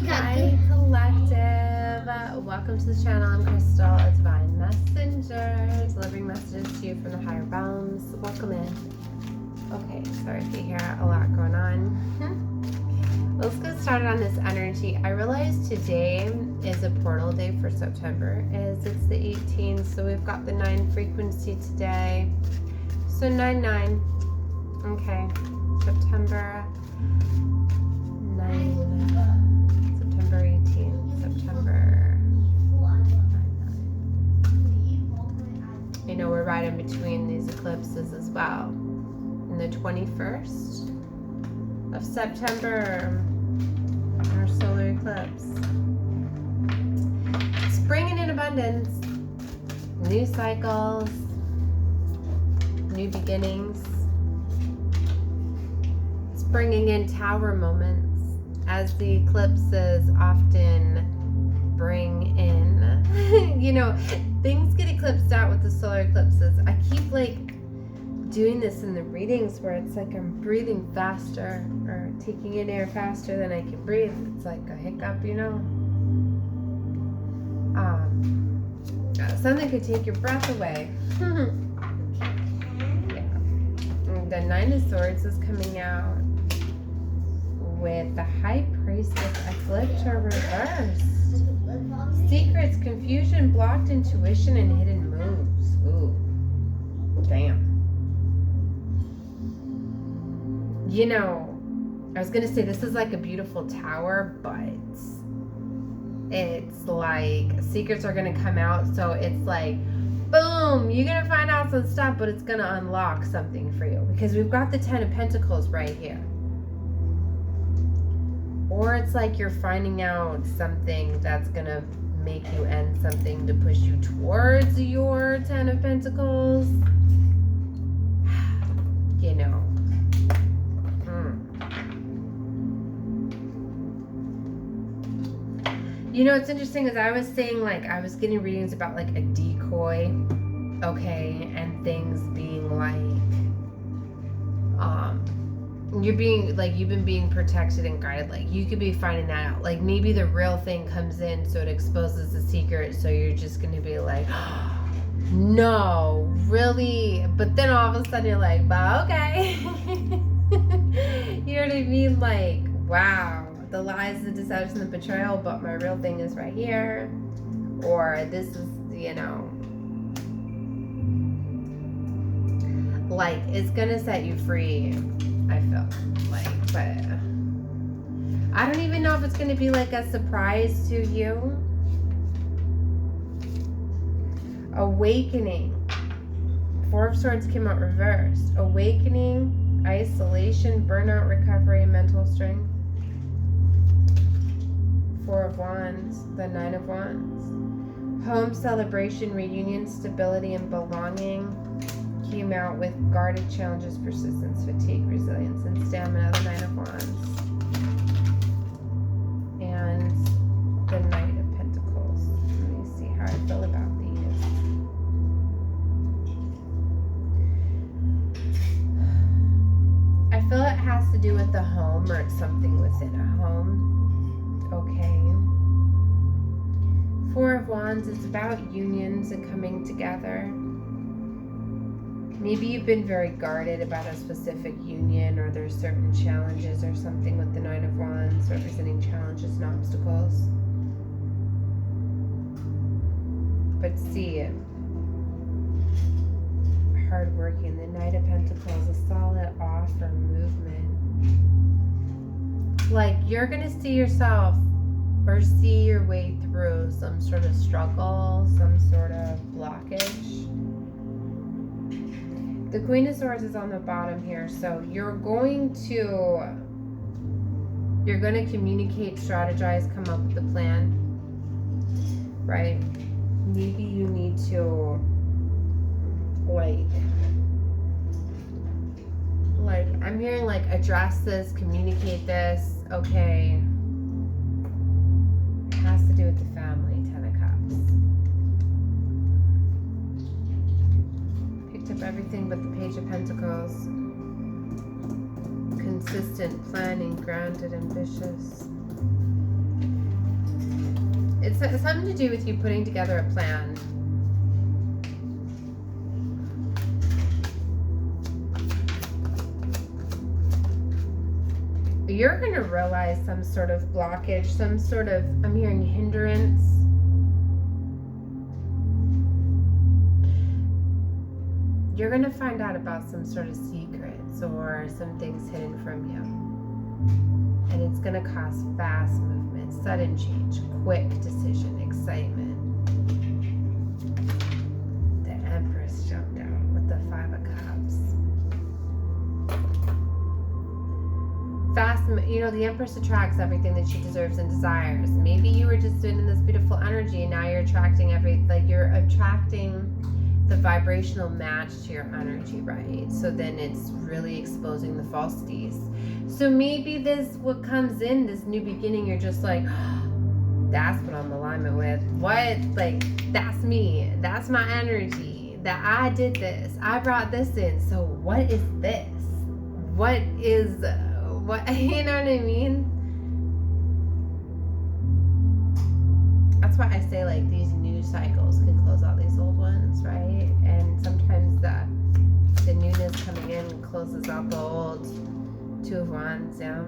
Hi, Collective. Welcome to the channel. I'm Crystal, a Divine Messenger, delivering messages to you from the higher realms. Welcome in. Okay, sorry if you hear a lot going on. Let's get started on this energy. I realized today is a portal day for September, as it's the 18th, so we've got the 9 frequency today. So 9-9. Okay, September 9. September 18th, September 9. You know, we're right in between these eclipses as well. And the 21st of September, our solar eclipse. Spring in abundance, new cycles, new beginnings. It's bringing in tower moments, as the eclipses often bring in. You know, things get eclipsed out with the solar eclipses. I keep doing this in the readings where it's like I'm breathing faster or taking in air faster than I can breathe. It's like a hiccup, you know. Something could take your breath away. Yeah. The 9 of Swords is coming out with the High Priestess flipped or reversed. Secrets, confusion, blocked intuition, and hidden moves. Ooh. Damn. You know, I was going to say this is like a beautiful tower, but it's like secrets are going to come out. So it's like, boom, you're going to find out some stuff, but it's going to unlock something for you. Because we've got the 10 of Pentacles right here. Or it's like you're finding out something that's going to make you end something to push you towards your 10 of Pentacles. You know. You know, it's interesting, as I was saying, I was getting readings about a decoy, okay, and things being you're being, you've been being protected and guided. You could be finding that out. Maybe the real thing comes in, so it exposes the secret, so you're just going to be like, no, really? But then all of a sudden you're like, well, okay. You know what I mean? Wow. The lies, the deception, the betrayal, but my real thing is right here. Or this is, you know, it's gonna set you free, I feel but I don't even know if it's gonna be a surprise to you. Awakening. 4 of Swords came out reversed. Awakening, isolation, burnout, recovery, and mental strength. 4 of Wands, the 9 of Wands. Home, celebration, reunion, stability, and belonging. Came out with guarded challenges, persistence, fatigue, resilience, and stamina, the 9 of Wands. And the Knight of Pentacles. Let me see how I feel about these. I feel it has to do with the home, or it's something within a home. Okay. 4 of Wands is about unions and coming together. Maybe you've been very guarded about a specific union, or there's certain challenges or something with the 9 of Wands representing challenges and obstacles. But see, hardworking, the Knight of Pentacles, a solid offer, movement. You're going to see yourself or see your way through some sort of struggle, some sort of blockage. The Queen of Swords is on the bottom here, so you're going to communicate, strategize, come up with a plan, right? Maybe you need to I'm hearing address this, communicate this. Okay, it has to do with the family. 10 of Cups. Picked up everything but the Page of Pentacles. Consistent, planning, grounded, ambitious. It's something to do with you putting together a plan. You're going to realize some sort of blockage, some sort of, I'm hearing hindrance. You're going to find out about some sort of secrets or some things hidden from you. And it's going to cause fast movement, sudden change, quick decision, excitement. The Empress jumped out with the 5 of Cups. Fast, you know, the Empress attracts everything that she deserves and desires. Maybe you were just in this beautiful energy and now you're attracting you're attracting the vibrational match to your energy, right? So then it's really exposing the falsities. So maybe what comes in, this new beginning, you're just like, oh, that's what I'm in alignment with. What? Like, that's me. That's my energy. That I did this. I brought this in. So what is this? What? You know what I mean? That's why I say, like, these new cycles can close out these old ones, right? And sometimes the newness coming in closes out the old. 2 of Wands, yeah.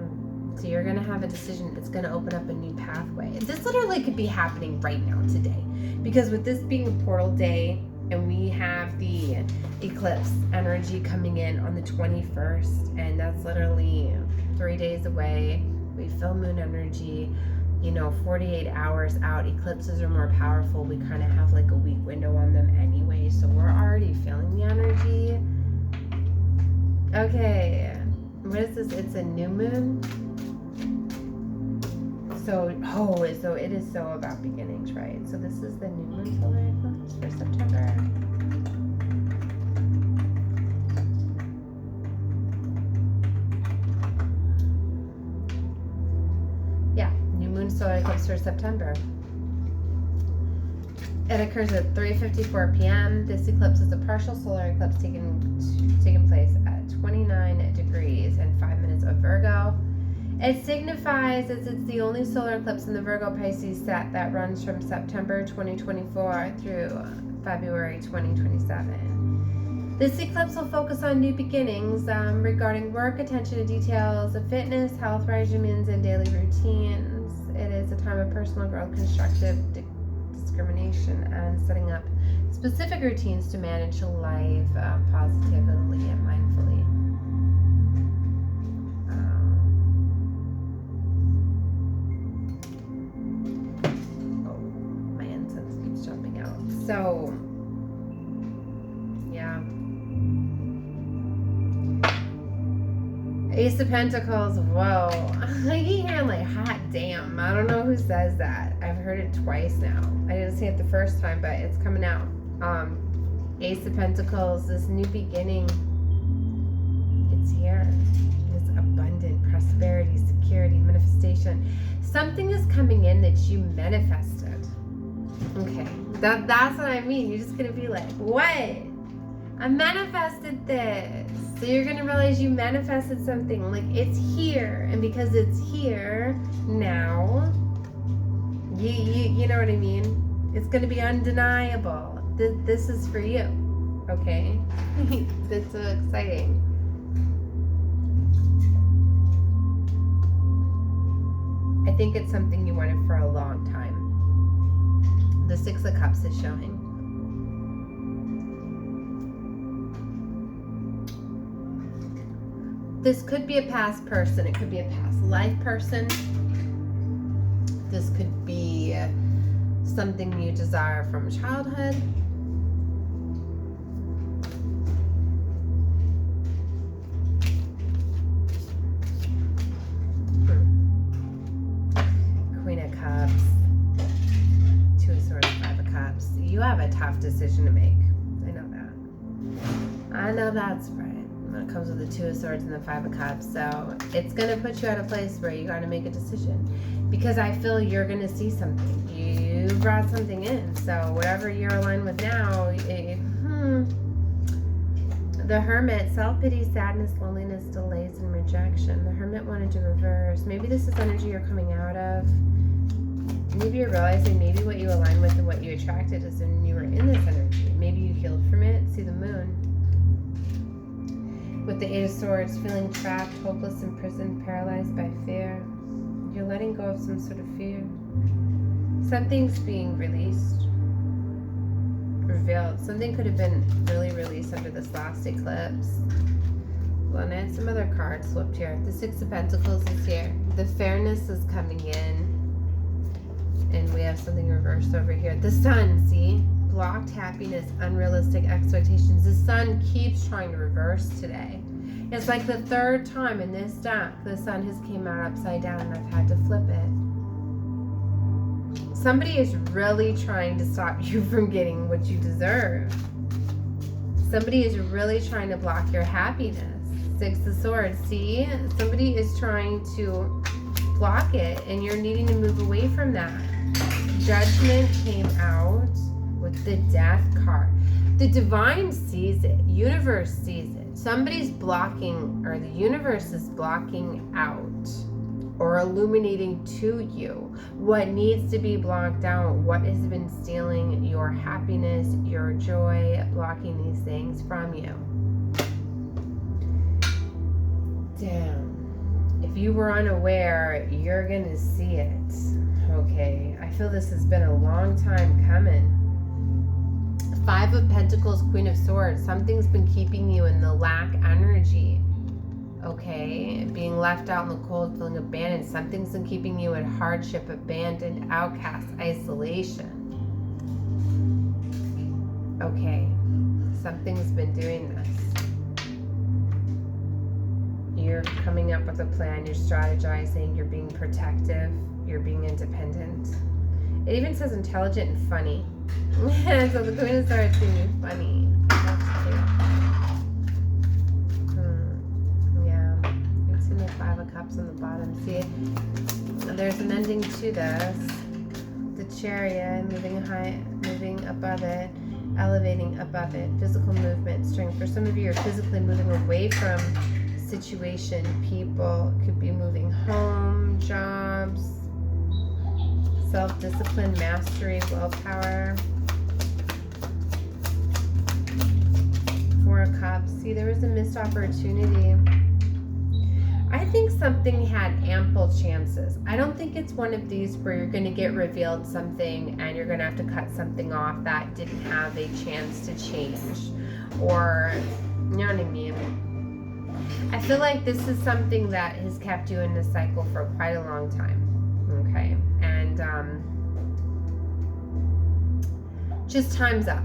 So you're going to have a decision that's going to open up a new pathway. This literally could be happening right now today. Because with this being a portal day, and we have the eclipse energy coming in on the 21st, and that's literally 3 days away. We feel moon energy, 48 hours out. Eclipses are more powerful. We kind of have like a week window on them anyway, so we're already feeling the energy. Okay, what is this? It's a new moon. So it is so about beginnings, right? So this is the new moon solar eclipse for September. Yeah, new moon solar eclipse for September. It occurs at 3:54 p.m. This eclipse is a partial solar eclipse taking place at 29 degrees and 5 minutes of Virgo. It signifies as it's the only solar eclipse in the Virgo Pisces set that runs from September 2024 through February 2027. This eclipse will focus on new beginnings regarding work, attention to details, fitness, health regimens, and daily routines. It is a time of personal growth, constructive discrimination, and setting up specific routines to manage life positively and mindfully. So, yeah. Ace of Pentacles, whoa. I keep hearing like, hot damn. I don't know who says that. I've heard it twice now. I didn't see it the first time, but it's coming out. Ace of Pentacles, this new beginning. It's here. It's abundant prosperity, security, manifestation. Something is coming in that you manifested. Okay, that's what I mean. You're just going to be like, what? I manifested this. So you're going to realize you manifested something. Like, it's here. And because it's here now, you know what I mean? It's going to be undeniable. This is for you. Okay? That's so exciting. I think it's something you wanted for a long time. The 6 of Cups is showing. This could be a past person. It could be a past life person. This could be something you desire from childhood. Queen of Cups. 2 of Swords, 5 of Cups. You have a tough decision to make. I know that. I know that's right. When it comes with the 2 of Swords and the 5 of Cups. So it's going to put you at a place where you got to make a decision. Because I feel you're going to see something. You brought something in. So whatever you're aligned with now, the Hermit, self-pity, sadness, loneliness, delays, and rejection. The Hermit wanted to reverse. Maybe this is energy you're coming out of. Maybe you're realizing maybe what you align with and what you attracted is when you were in this energy. Maybe you healed from it. See the moon. With the Eight of Swords, feeling trapped, hopeless, imprisoned, paralyzed by fear. You're letting go of some sort of fear. Something's being released, revealed. Something could have been really released under this last eclipse. Well, and I had some other cards flipped here. The Six of Pentacles is here. The fairness is coming in. And we have something reversed over here. The Sun, see? Blocked happiness, unrealistic expectations. The Sun keeps trying to reverse today. It's like the third time in this deck the Sun has came out upside down and I've had to flip it. Somebody is really trying to stop you from getting what you deserve. Somebody is really trying to block your happiness. Six of Swords, see? Somebody is trying to block it and you're needing to move away from that. Judgment came out with the Death card. The Divine sees it. Universe sees it. Somebody's blocking, or the universe is blocking out or illuminating to you what needs to be blocked out, what has been stealing your happiness, your joy, blocking these things from you. Damn. If you were unaware, you're going to see it. Okay. I feel this has been a long time coming. Five of Pentacles, Queen of Swords. Something's been keeping you in the lack energy. Okay. Being left out in the cold, feeling abandoned. Something's been keeping you in hardship, abandoned, outcast, isolation. Okay. Something's been doing this. You're coming up with a plan, you're strategizing, you're being protective, you're being independent. It even says intelligent and funny. So the Queen of Swords can be funny. That's cute. Yeah. It's in the Five of Cups on the bottom. See, there's an ending to this. The Chariot, moving high, moving above it, elevating above it, physical movement, strength. For some of you, you're physically moving away from situation, people. Could be moving home, jobs, self-discipline, mastery, willpower. Four of Cups. See, there was a missed opportunity. I think something had ample chances. I don't think it's one of these where you're going to get revealed something and you're going to have to cut something off that didn't have a chance to change. Or, you know what I mean? I feel like this is something that has kept you in this cycle for quite a long time. Okay. And just time's up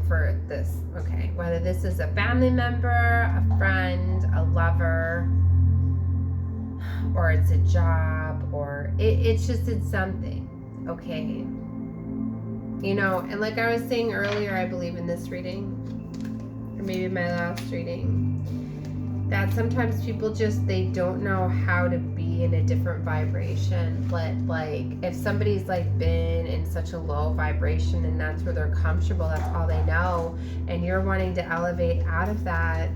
for this. Okay. Whether this is a family member, a friend, a lover, or it's a job, or it's something. Okay. You know, and like I was saying earlier, I believe in this reading, or maybe my last reading, that sometimes people just, they don't know how to be in a different vibration. But like, if somebody's like been in such a low vibration and that's where they're comfortable, that's all they know, and you're wanting to elevate out of that,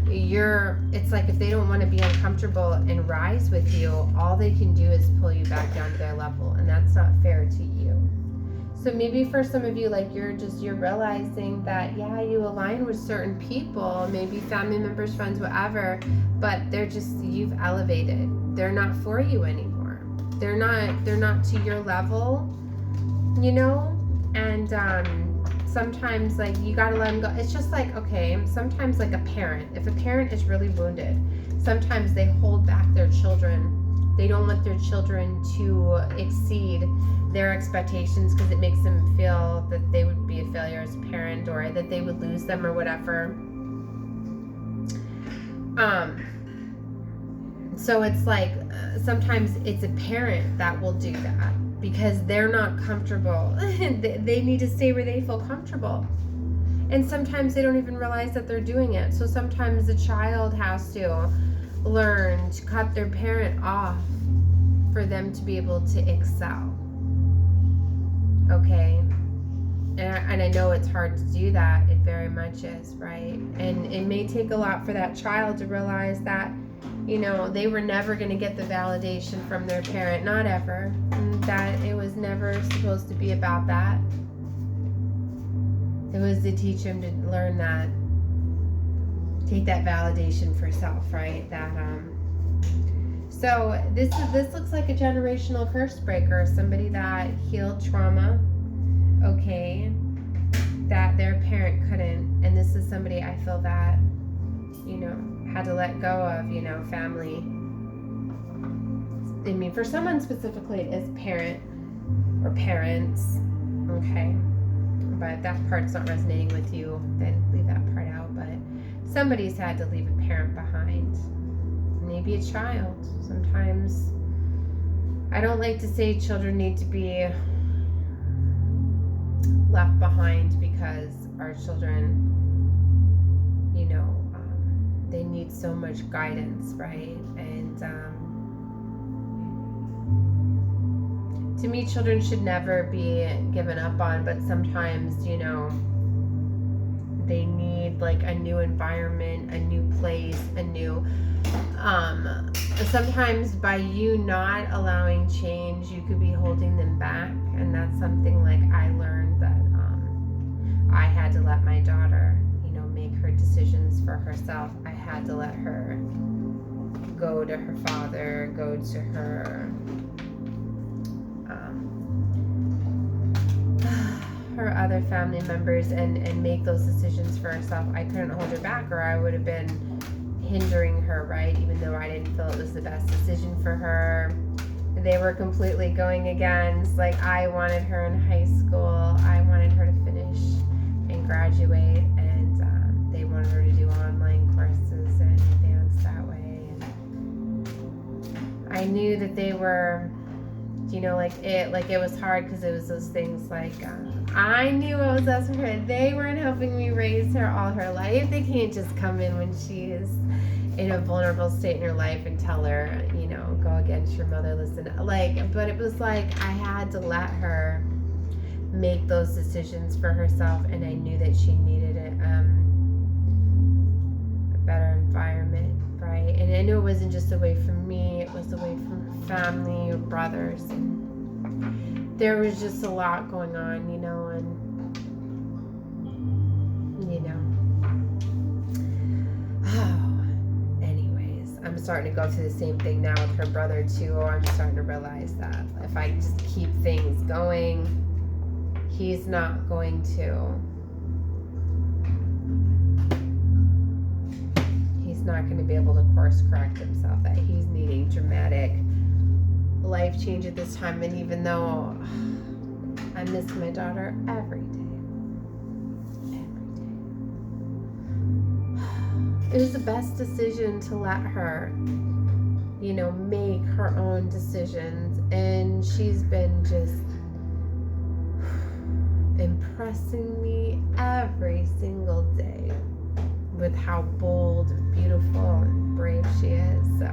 it's like if they don't want to be uncomfortable and rise with you, all they can do is pull you back down to their level, and that's not fair to you. So maybe for some of you, like you're realizing that, yeah, you align with certain people, maybe family members, friends, whatever, but you've elevated. They're not for you anymore. They're not to your level, you know? And sometimes like you gotta let them go. It's just like, okay, sometimes like a parent, if a parent is really wounded, sometimes they hold back their children. They don't want their children to exceed their expectations because it makes them feel that they would be a failure as a parent, or that they would lose them or whatever. So it's like sometimes it's a parent that will do that because they're not comfortable. They need to stay where they feel comfortable. And sometimes they don't even realize that they're doing it. So sometimes the child has to learn to cut their parent off for them to be able to excel. Okay. And I know it's hard to do that. It very much is, right? And it may take a lot for that child to realize that you know, they were never going to get the validation from their parent, not ever. That it was never supposed to be about that. It was to teach them to learn that, take that validation for self, right? That so this looks like a generational curse breaker, somebody that healed trauma, okay, that their parent couldn't, and this is somebody I feel that, you know, had to let go of, you know, family. I mean, for someone specifically, it is parent or parents, okay? But if that part's not resonating with you, then leave that part out. But somebody's had to leave a parent behind. Maybe a child. Sometimes, I don't like to say children need to be left behind, because our children, you know, they need so much guidance, right? And to me, children should never be given up on, but sometimes, you know, they need like a new environment, a new place, a new, sometimes by you not allowing change, you could be holding them back. And that's something like I learned that I had to let my daughter, you know, make her decisions for herself. I had to let her go to her father, go to her her other family members, and make those decisions for herself. I couldn't hold her back, or I would have been hindering her, right? Even though I didn't feel it was the best decision for her. They were completely going against, like, I wanted her in high school, I wanted her to finish and graduate, and they wanted her to do online courses and advance that way. And I knew that they were, you know, like it was hard, because it was those things like, I knew it was us for her. They weren't helping me raise her all her life. They can't just come in when she is in a vulnerable state in her life and tell her, you know, go against your mother, listen. Like, but it was like I had to let her make those decisions for herself, and I knew that she needed a better environment, right? And I knew it wasn't just away from me, it was away from her family, her brothers, and there was just a lot going on, you know, and you know. Anyways, I'm starting to go through the same thing now with her brother too. I'm starting to realize that if I just keep things going, he's not going to. He's not going to be able to course correct himself. That he's needing dramatic life change at this time. And even though I miss my daughter every day, it was the best decision to let her, you know, make her own decisions. And she's been just impressing me every single day with how bold and beautiful and brave she is. So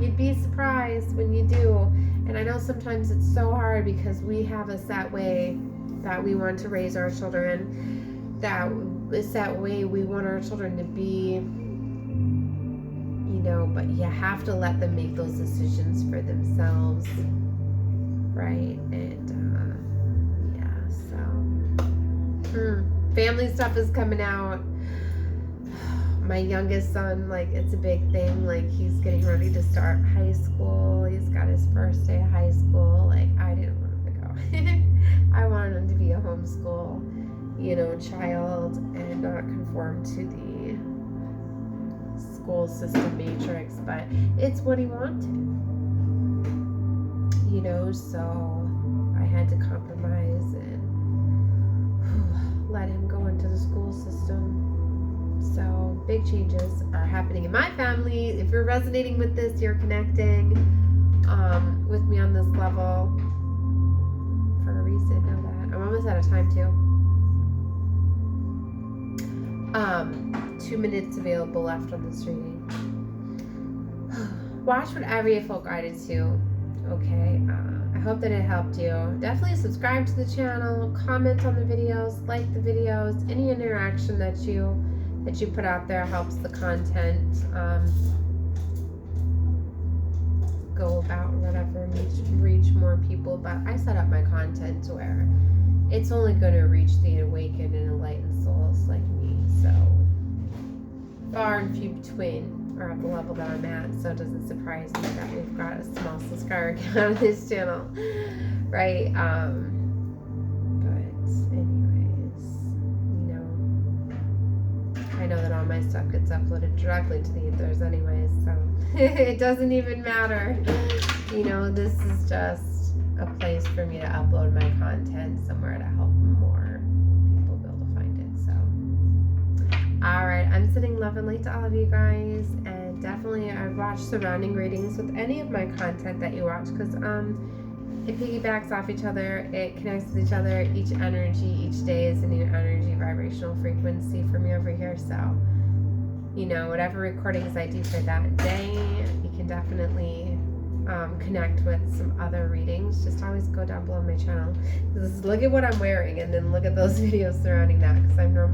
you'd be surprised when you do. And I know sometimes it's so hard, because we have a set way that we want to raise our children, that is that way we want our children to be, you know, but you have to let them make those decisions for themselves, right? And yeah, so family stuff is coming out. My youngest son, like, it's a big thing. Like, he's getting ready to start high school. He's got his first day of high school. Like, I didn't want him to go. I wanted him to be a homeschool, you know, child, and not conform to the school system matrix. But it's what he wanted, you know, so I had to compromise and let him go into the school system. So big changes are happening in my family. If you're resonating with this, you're connecting with me on this level for a reason. Know that. I'm almost out of time too. 2 minutes available left on this reading. Watch whatever you feel guided to. Okay. I hope that it helped you. Definitely subscribe to the channel, comment on the videos, like the videos. Any interaction that you put out there helps the content. go about whatever, reach more people. But I set up my content to where it's only going to reach the awakened and enlightened souls like me. So far and few between are at the level that I'm at. So it doesn't surprise me that we've got a small subscriber count on this channel, right? But anyways, you know, I know that all my stuff gets uploaded directly to the ethers anyways, so it doesn't even matter. You know, this is just a place for me to upload my content somewhere to help more people be able to find it. So alright, I'm sending love and light to all of you guys, and definitely I watch surrounding readings with any of my content that you watch, because it piggybacks off each other, it connects with each other. Each energy, each day is a new energy vibrational frequency for me over here. So, you know, whatever recordings I do for that day, you can definitely connect with some other readings. Just always go down below my channel. Look at what I'm wearing, and then look at those videos surrounding that, because I'm normally